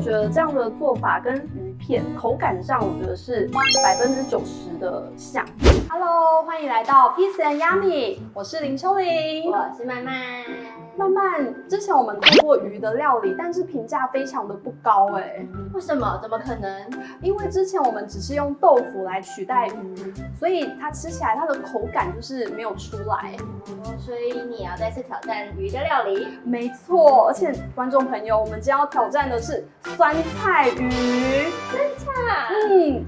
觉得这样的做法跟鱼片口感上，我觉得是90%的像。Hello， 欢迎来到 Peace and Yummy， 我是林秋玲，我是曼曼。曼曼，之前我们做过鱼的料理，但是评价非常的不高哎。为什么？怎么可能？因为之前我们只是用豆腐来取代鱼，所以它吃起来它的口感就是没有出来。所以你要再次挑战鱼的料理？没错，而且观众朋友，我们今天要挑战的是酸菜鱼。真假？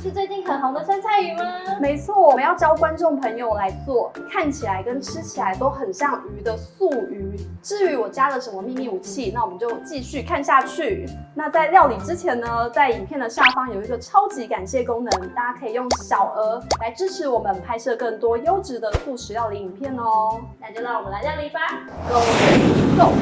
是最近很红的酸菜鱼吗？没错，我们要教观众朋友来做，看起来跟吃起来都很像鱼的素鱼。至于我加了什么秘密武器，那我们就继续看下去。那在料理之前呢，在影片的下方有一个超级感谢功能，大家可以用小额来支持我们拍摄更多优质的素食料理影片哦。那就让我们来料理吧 ，Go Go！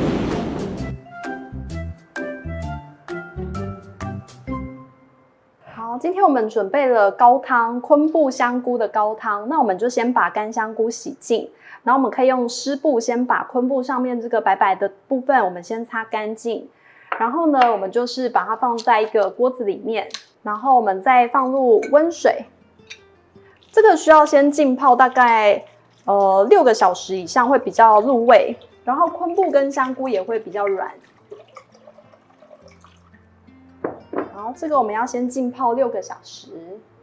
好，今天我们准备了高汤，昆布香菇的高汤。那我们就先把干香菇洗净，然后我们可以用湿布先把昆布上面这个白白的部分，我们先擦干净。然后呢，我们就是把它放在一个锅子里面，然后我们再放入温水。这个需要先浸泡大概6个小时以上，会比较入味。然后昆布跟香菇也会比较软。好，这个我们要先浸泡6个小时。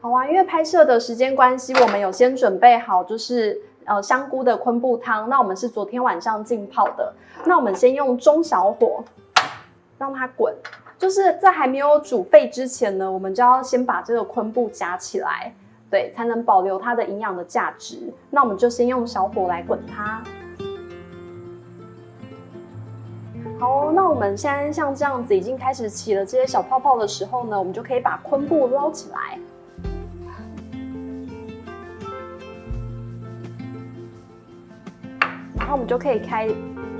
好啊，因为拍摄的时间关系，我们有先准备好就是香菇的昆布汤。那我们是昨天晚上浸泡的。那我们先用中小火让它滚，就是在还没有煮沸之前呢，我们就要先把这个昆布夹起来，对，才能保留它的营养的价值。那我们就先用小火来滚它。好，那我们现在像这样子已经开始起了这些小泡泡的时候呢，我们就可以把昆布捞起来。然后我们就可以开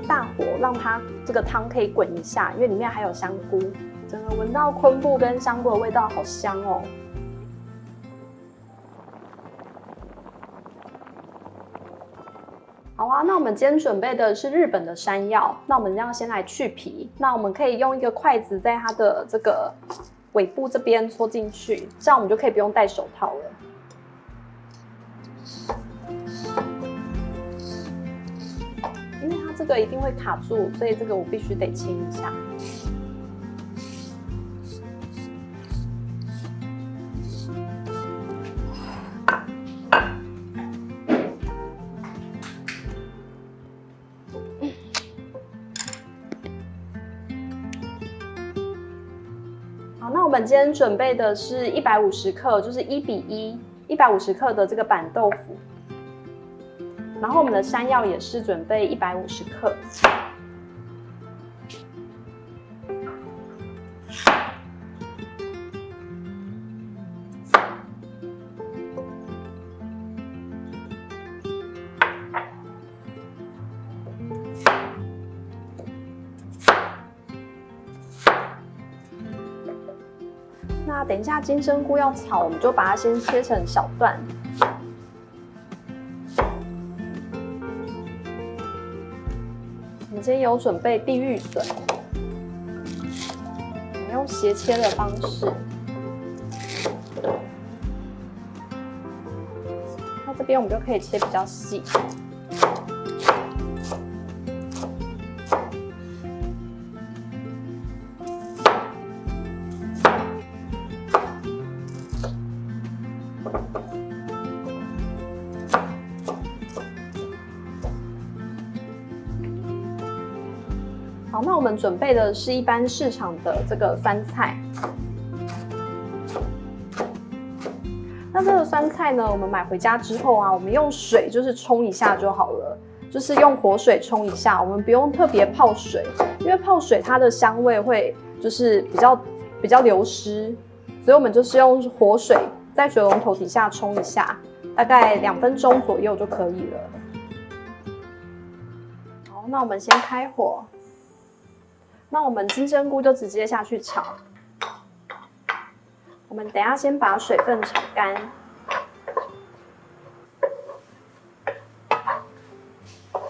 大火，让它这个汤可以滚一下，因为里面还有香菇，整个闻到昆布跟香菇的味道好香哦。好啊，那我们今天准备的是日本的山药，那我们要先来去皮。那我们可以用一个筷子在它的这个尾部这边戳进去，这样我们就可以不用戴手套了。因为它这个一定会卡住，所以这个我必须得清一下。好，那我们今天准备的是150克，就是1比1，150克的这个板豆腐。然后我们的山药也是准备150克。那等一下金针菇要炒，我们就把它先切成小段。我们今天有准备地狱笋，我们用斜切的方式。那这边我们就可以切比较细。好，那我们准备的是一般市场的这个酸菜。那这个酸菜呢，我们买回家之后啊，我们用水就是冲一下就好了，就是用活水冲一下，我们不用特别泡水，因为泡水它的香味会就是比较流失，所以我们就是用活水在水龙头底下冲一下，大概2分钟左右就可以了。好，那我们先开火。那我们金针菇就直接下去炒。我们等一下先把水分炒干。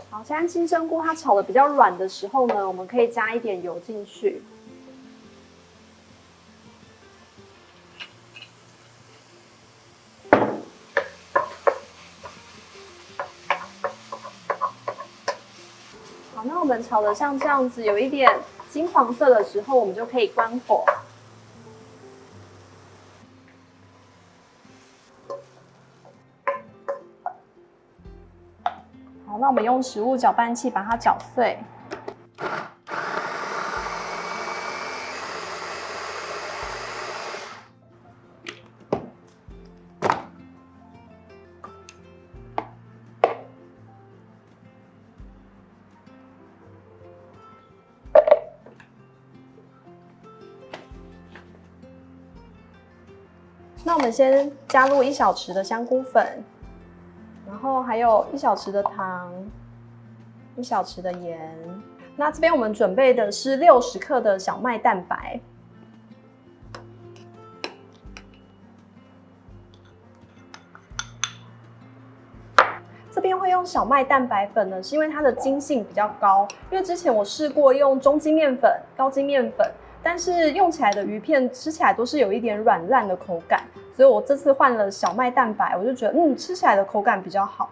好，现在金针菇它炒的比较软的时候呢，我们可以加一点油进去。好，那我们炒的像这样子，有一点金黄色的时候，我们就可以关火。好，那我们用食物搅拌器把它搅碎。那我们先加入1小匙的香菇粉，然后还有1小匙的糖，1小匙的盐。那这边我们准备的是60克的小麦蛋白。这边会用小麦蛋白粉呢，是因为它的筋性比较高。因为之前我试过用中筋面粉、高筋面粉，但是用起来的鱼片吃起来都是有一点软烂的口感，所以我这次换了小麦蛋白，我就觉得吃起来的口感比较好。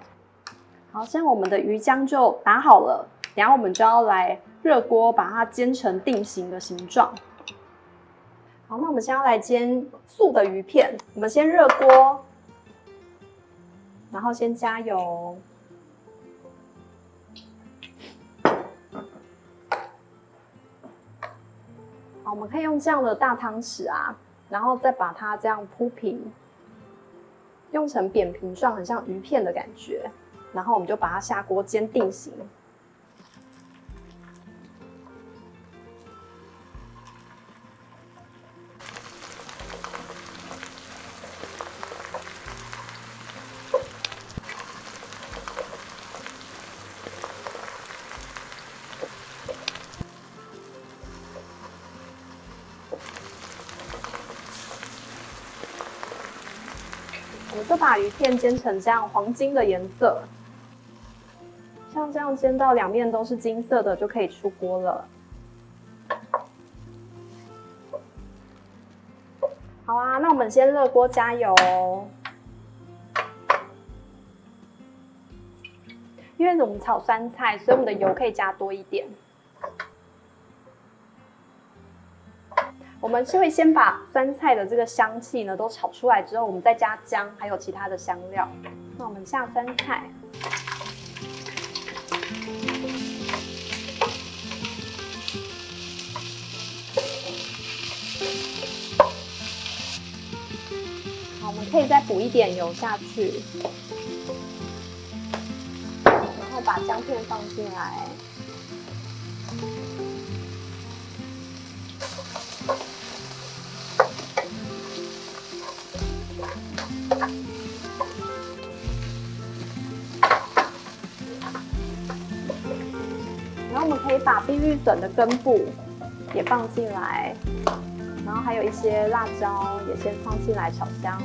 好，现在我们的鱼浆就打好了，等一下我们就要来热锅把它煎成定型的形状。好，那我们现在要来煎素的鱼片，我们先热锅。然后先加油，好，我们可以用这样的大汤匙啊，然后再把它这样铺平，用成扁平状，很像鱼片的感觉。然后我们就把它下锅煎定型。我就把鱼片煎成这样黄金的颜色，像这样煎到2面都是金色的就可以出锅了。好啊，那我们先热锅加油，因为我们炒酸菜，所以我们的油可以加多一点。我们是会先把酸菜的这个香气呢都炒出来之后，我们再加姜，还有其他的香料。那我们下酸菜，好，我们可以再补一点油下去，然后把姜片放进来。然后我们可以把碧玉笋的根部也放进来，然后还有一些辣椒也先放进来炒香。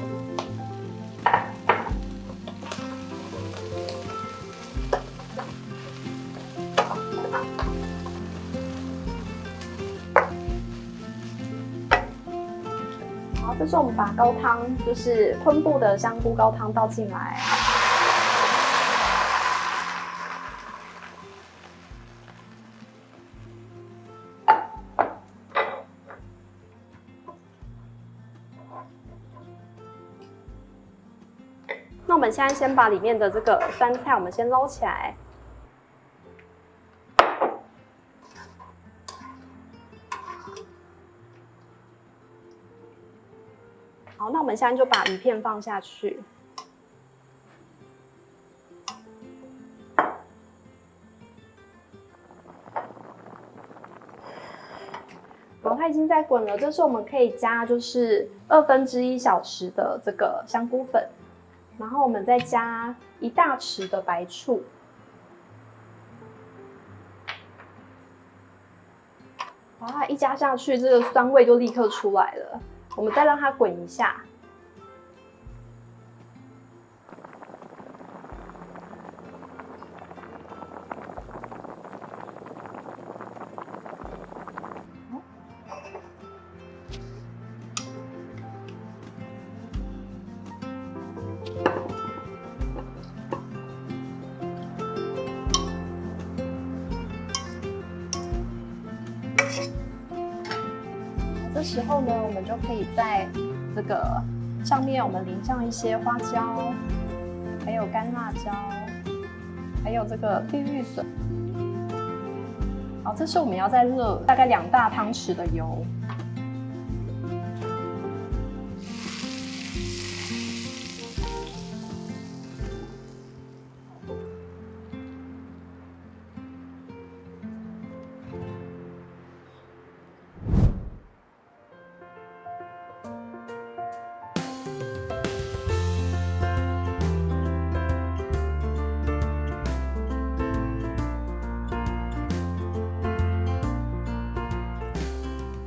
好，这时候我们把高汤，就是昆布的香菇高汤倒进来。那我们现在先把里面的这个酸菜，我们先捞起来。好，那我们现在就把鱼片放下去。好，它已经在滚了，这时候我们可以加就是1/2小匙的这个香菇粉。然后我们再加1大匙的白醋，然后它一加下去，这个酸味就立刻出来了。我们再让它滚一下。这时候呢，我们就可以在这个上面我们淋上一些花椒，还有干辣椒，还有这个碧玉笋。好，这是我们要再热大概2大汤匙的油。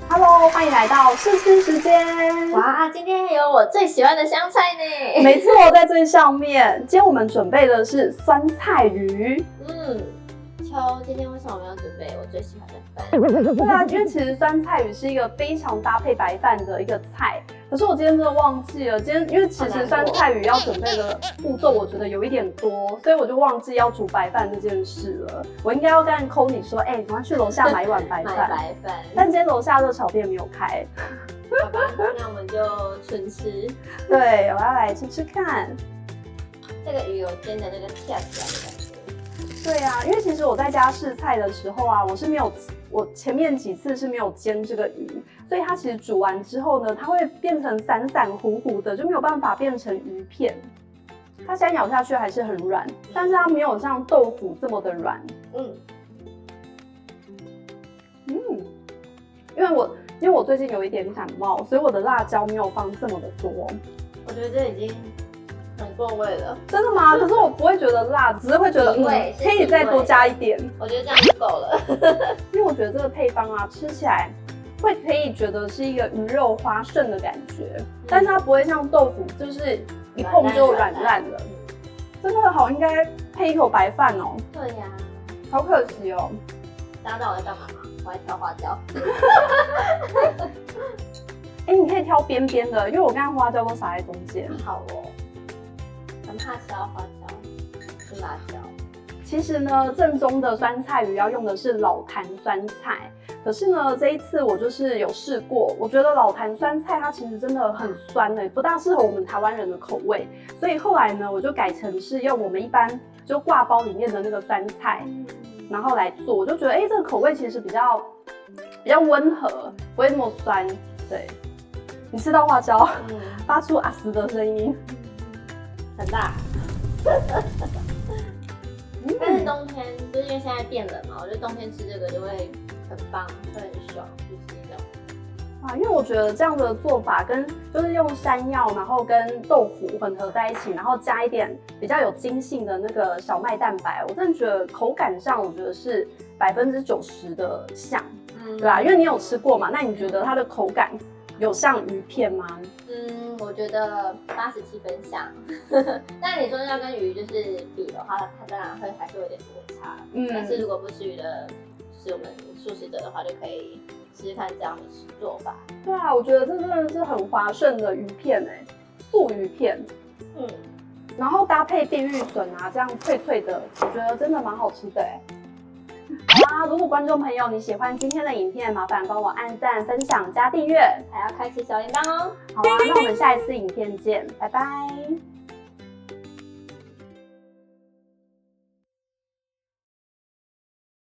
Hello， 欢迎来到试吃时间。哇，今天有我最喜欢的香菜呢。没错，在最上面。今天我们准备的是酸菜鱼。秋，今天为什么没有准备我最喜欢的饭？对啊，因为其实酸菜鱼是一个非常搭配白饭的一个菜。可是我今天真的忘记了，因为其实酸菜鱼要准备的步骤，我觉得有一点多，所以我就忘记要煮白饭这件事了。我应该要跟扣你说，赶快去楼下买一碗白饭。买白饭。但今天楼下热炒店没有开。好吧，那我们就纯吃。对，我要来吃吃看。这个鱼有煎的那个跳起来的感觉。对啊，因为其实我在家试菜的时候啊，我前面几次是没有煎这个鱼，所以它其实煮完之后呢，它会变成散散糊糊的，就没有办法变成鱼片。它现在咬下去还是很软，但是它没有像豆腐这么的软。因为我最近有一点感冒，所以我的辣椒没有放这么的多。我觉得这已经很过味了。真的吗？可是我不会觉得辣，只是会觉得可以再多加一点。我觉得这样就够了。因为我觉得这个配方啊，吃起来可以觉得是一个鱼肉花顺的感觉，但是它不会像豆腐，就是一碰就软烂了。真的好，应该配一口白饭哦。对呀，好可惜哦。大家知道我在干嘛吗？我在挑花椒。你可以挑边边的，因为我刚刚花椒都撒在中间。好哦。很怕吃到花椒，是辣椒。其实呢，正宗的酸菜鱼要用的是老坛酸菜，可是呢，这一次我就是有试过，我觉得老坛酸菜它其实真的很酸的，不大适合我们台湾人的口味，所以后来呢，我就改成是用我们一般就挂包里面的那个酸菜，然后来做，我就觉得这个口味其实比较温和，不会那么酸。对，你吃到花椒，发出啊嘶的声音，很大。但是冬天就是因为现在变冷嘛，我觉得冬天吃这个就会很棒，会很爽，就是这种。因为我觉得这样的做法就是用山药，然后跟豆腐混合在一起，然后加一点比较有筋性的那个小麦蛋白，我真的觉得口感上我觉得是90%的像，对吧？因为你有吃过嘛，那你觉得它的口感有像鱼片吗？我觉得87分像。但你说要跟鱼就是比的话，它当然还是有点落差。但是如果不吃鱼的，就是我们素食者的话，就可以试试看这样的做法。对啊，我觉得这真的是很滑顺的鱼片素鱼片。然后搭配碧玉笋啊，这样脆脆的，我觉得真的蛮好吃的好啦，如果观众朋友你喜欢今天的影片，麻烦帮我按赞、分享、加订阅，还要开启小铃铛哦。好啊，那我们下一次影片见，拜拜。